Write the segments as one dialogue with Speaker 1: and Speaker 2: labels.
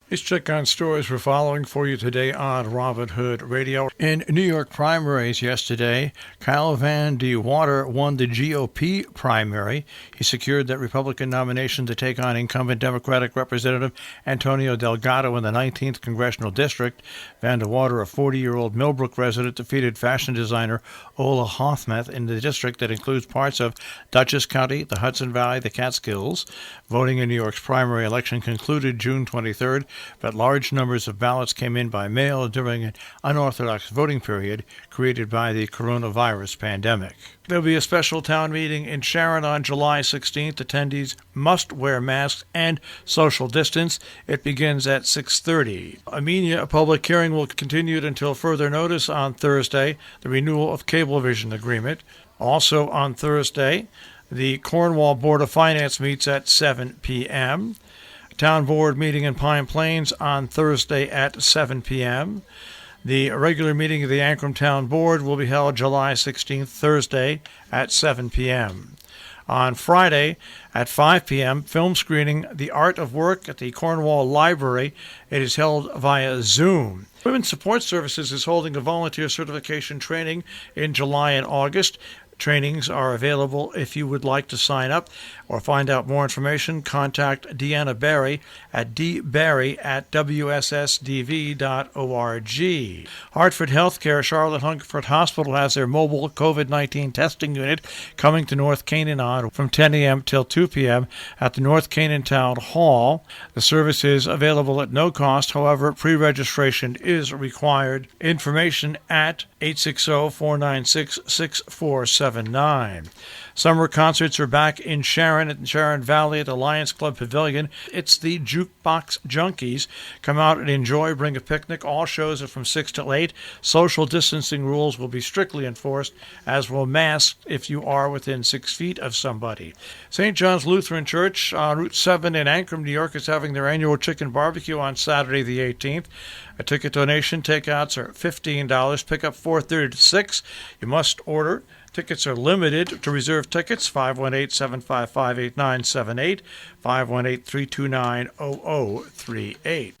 Speaker 1: Let's check on stories we're following for you today on Robin Hood Radio. In New York primaries yesterday, Kyle Van De Water won the GOP primary. He secured that Republican nomination to take on incumbent Democratic Representative Antonio Delgado in the 19th Congressional District. Van De Water, a 40-year-old Millbrook resident, defeated fashion designer Ola Hothmeth in the district that includes parts of Dutchess County, the Hudson Valley, the Catskills. Voting in New York's primary election concluded June 23rd, but large numbers of ballots came in by mail during an unorthodox voting period created by the coronavirus pandemic. There'll be a special town meeting in Sharon on July 16th. Attendees must wear masks and social distance. It begins at 6:30. Amenia, a public hearing will continue until further notice on Thursday, the renewal of Cablevision agreement. Also on Thursday, the Cornwall Board of Finance meets at 7 p.m. Town Board meeting in Pine Plains on Thursday at 7 p.m. The regular meeting of the Ancram Town Board will be held July 16th, Thursday at 7 p.m. On Friday at 5 p.m., film screening The Art of Work at the Cornwall Library. It is held via Zoom. Women's Support Services is holding a volunteer certification training in July and August. Trainings are available if you would like to sign up or find out more information. Contact Deanna Barry at dbarry@wssdv.org. Hartford Healthcare Charlotte Hungerford Hospital has their mobile COVID-19 testing unit coming to North Canaan on from 10 a.m. till 2 p.m. at the North Canaan Town Hall. The service is available at no cost. However, pre-registration is required. Information at 860-496-6479. Summer concerts are back in Sharon at Sharon Valley at the Lions Club Pavilion. It's the Jukebox Junkies. Come out and enjoy. Bring a picnic. All shows are from 6 till 8. Social distancing rules will be strictly enforced, as will masks if you are within 6 feet of somebody. St. John's Lutheran Church on Route 7 in Ancram, New York, is having their annual chicken barbecue on Saturday the 18th. A ticket donation. Takeouts are $15. Pickup 4:30 to 6. You must order. Tickets are limited. To reserve tickets, 518-755-8978, 518-329-0038.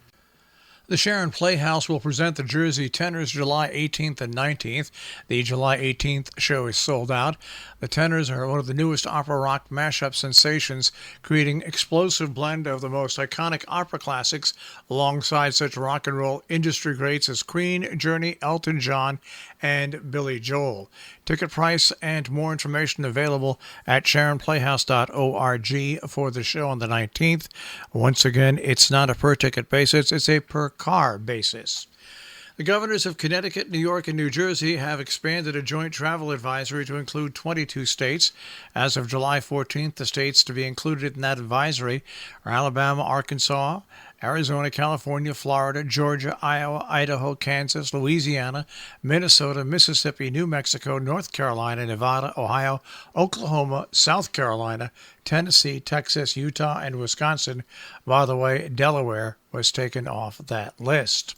Speaker 1: The Sharon Playhouse will present the Jersey Tenors July 18th and 19th. The July 18th show is sold out. The Tenors are one of the newest opera rock mashup sensations, creating explosive blend of the most iconic opera classics alongside such rock and roll industry greats as Queen, Journey, Elton John, and Billy Joel. Ticket price and more information available at sharonplayhouse.org for the show on the 19th. Once again, it's not a per-ticket basis, it's a per-car basis. The governors of Connecticut, New York, and New Jersey have expanded a joint travel advisory to include 22 states. As of July 14th, the states to be included in that advisory are Alabama, Arkansas, Arizona, California, Florida, Georgia, Iowa, Idaho, Kansas, Louisiana, Minnesota, Mississippi, New Mexico, North Carolina, Nevada, Ohio, Oklahoma, South Carolina, Tennessee, Texas, Utah, and Wisconsin. By the way, Delaware was taken off that list.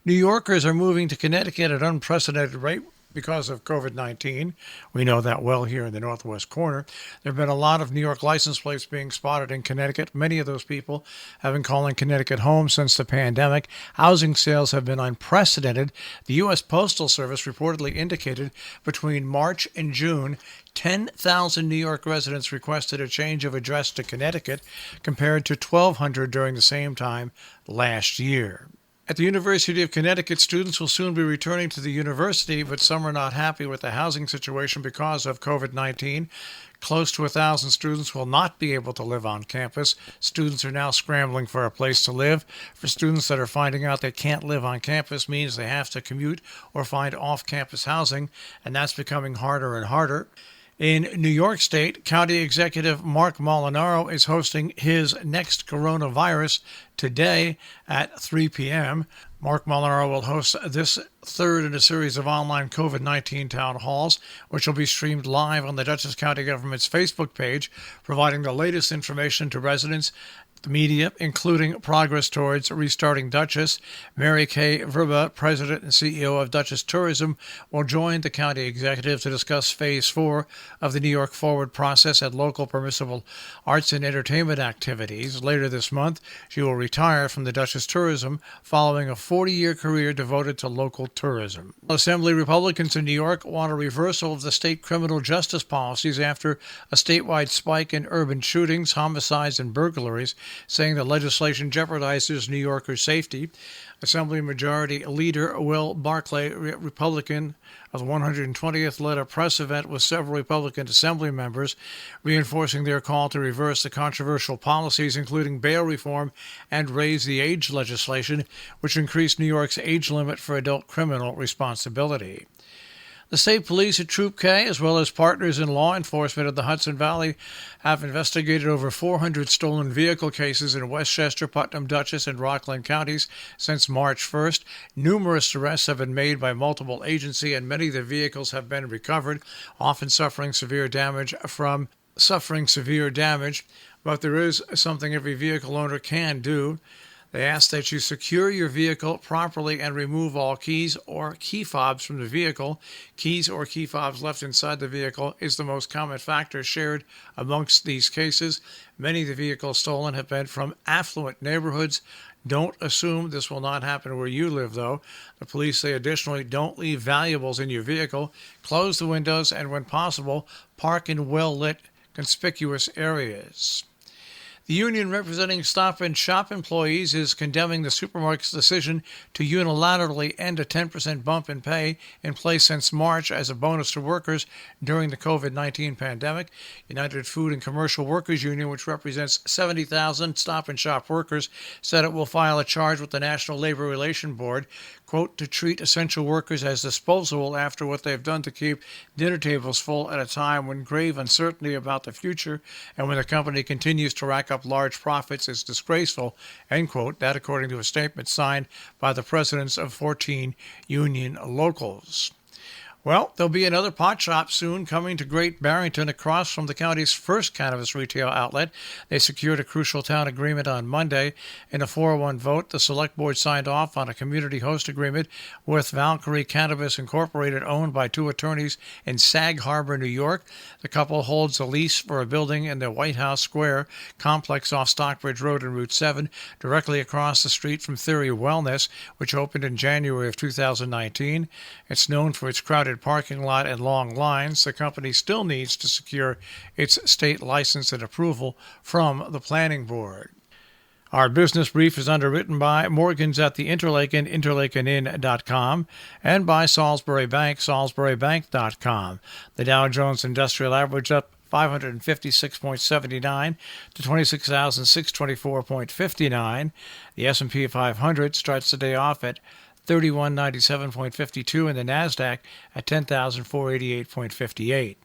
Speaker 1: New Yorkers are moving to Connecticut at an unprecedented rate because of COVID-19. We know that well here in the Northwest corner. There have been a lot of New York license plates being spotted in Connecticut. Many of those people have been calling Connecticut home since the pandemic. Housing sales have been unprecedented. The U.S. Postal Service reportedly indicated between March and June, 10,000 New York residents requested a change of address to Connecticut, compared to 1,200 during the same time last year. At the University of Connecticut, students will soon be returning to the university, but some are not happy with the housing situation because of COVID-19. Close to 1,000 students will not be able to live on campus. Students are now scrambling for a place to live. For students that are finding out they can't live on campus means they have to commute or find off-campus housing, and that's becoming harder and harder. In New York State, County Executive Mark Molinaro is hosting his next coronavirus today at 3 p.m. Mark Molinaro will host this third in a series of online COVID-19 town halls, which will be streamed live on the Dutchess County government's Facebook page, providing the latest information to residents The media, including progress towards restarting Dutchess. Mary Kay Verba, President and CEO of Dutchess Tourism, will join the county executive to discuss Phase 4 of the New York Forward process at local permissible arts and entertainment activities. Later this month, she will retire from the Dutchess Tourism following a 40-year career devoted to local tourism. Assembly Republicans in New York want a reversal of the state criminal justice policies after a statewide spike in urban shootings, homicides, and burglaries, saying the legislation jeopardizes New Yorkers' safety. Assembly Majority Leader Will Barclay, Republican of the 120th, led a press event with several Republican Assembly members, reinforcing their call to reverse the controversial policies, including bail reform and raise the age legislation, which increased New York's age limit for adult criminal responsibility. The state police at Troop K, as well as partners in law enforcement of the Hudson Valley, have investigated over 400 stolen vehicle cases in Westchester, Putnam, Dutchess, and Rockland counties since March 1st. Numerous arrests have been made by multiple agencies, and many of the vehicles have been recovered, often suffering severe damage. But there is something every vehicle owner can do. They ask that you secure your vehicle properly and remove all keys or key fobs from the vehicle. Keys or key fobs left inside the vehicle is the most common factor shared amongst these cases. Many of the vehicles stolen have been from affluent neighborhoods. Don't assume this will not happen where you live, though. The police say additionally, don't leave valuables in your vehicle. Close the windows and, when possible, park in well-lit, conspicuous areas. The union representing Stop and Shop employees is condemning the supermarket's decision to unilaterally end a 10% bump in pay in place since March as a bonus to workers during the COVID-19 pandemic. United Food and Commercial Workers Union, which represents 70,000 Stop and Shop workers, said it will file a charge with the National Labor Relations Board, quote, to treat essential workers as disposable after what they've done to keep dinner tables full at a time when grave uncertainty about the future and when the company continues to rack up large profits is disgraceful, end quote. That according to a statement signed by the presidents of 14 union locals. Well, there'll be another pot shop soon coming to Great Barrington across from the county's first cannabis retail outlet. They secured a crucial town agreement on Monday. In a 4-1 vote, the select board signed off on a community host agreement with Valkyrie Cannabis Incorporated, owned by two attorneys in Sag Harbor, New York. The couple holds a lease for a building in the White House Square complex off Stockbridge Road and Route 7, directly across the street from Theory Wellness, which opened in January of 2019. It's known for its crowded parking lot and long lines. The company still needs to secure its state license and approval from the planning board. Our business brief is underwritten by Morgans at the Interlaken, interlakenin.com, and by Salisbury Bank, salisburybank.com. The Dow Jones Industrial Average up 556.79 to 26,624.59. The S&P 500 starts the day off at 3197.52, and the NASDAQ at 10,488.58.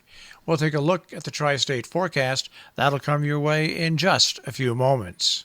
Speaker 1: We'll take a look at the tri-state forecast. That'll come your way in just a few moments.